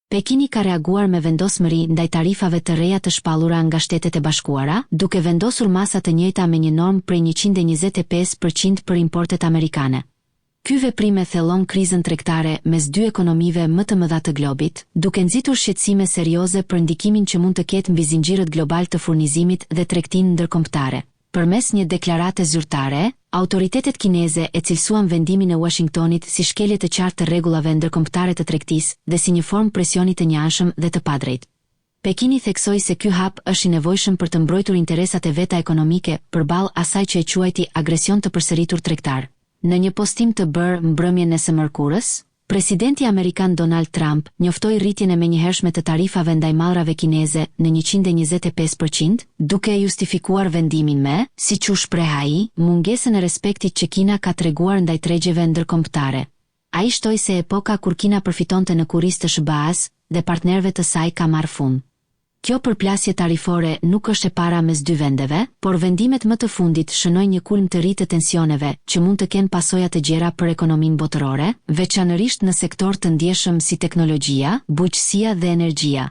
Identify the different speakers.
Speaker 1: Pekini ka reaguar me vendosmëri ndaj tarifave të reja të shpallura nga Shtetet e Bashkuara, duke vendosur masa të njëjta me një normë prej 125% për importet amerikane. Ky veprim e thellon krizën tregtare mes dy ekonomive më të mëdha të globit, duke nxitur shqetësime serioze për ndikimin që mund të ketë mbi zinxhirët global të furnizimit dhe tregtinë ndërkombëtare. Përmes një deklarate zyrtare, autoritetet kineze e cilësuan vendimin e Washingtonit si shkelje të qartë të rregullave ndërkombëtare të tregtisë dhe si një formë presioni të njëanshëm dhe të padrejtë. Pekini theksoi se ky hap është i nevojshëm për të mbrojtur interesat e veta ekonomike përballë asaj që e quajti agresion të përsëritur tregtar. Në një postim të bërë mbrëmjen e së mërkurës, Presidenti Amerikan Donald Trump njoftoi rritjen e menjëhershme të tarifave ndaj mallrave kineze në 125%, duke justifikuar vendimin me, siç u shpreh ai, mungesën e respektit që Kina ka treguar ndaj tregjeve ndërkombëtare. Ai shtoi se epoka kur Kina përfitonte në kurrizë të SBA-s dhe partnerëve të saj ka marrë fund. Kjo përplasje tarifore nuk është e para mes dy vendeve, por vendimet më të fundit shënojnë një kulm të ri të tensioneve që mund të kenë pasoja të gjera për ekonominë botërore, veçanërisht në sektor të ndjeshëm si teknologjia, bujqësia dhe energjia.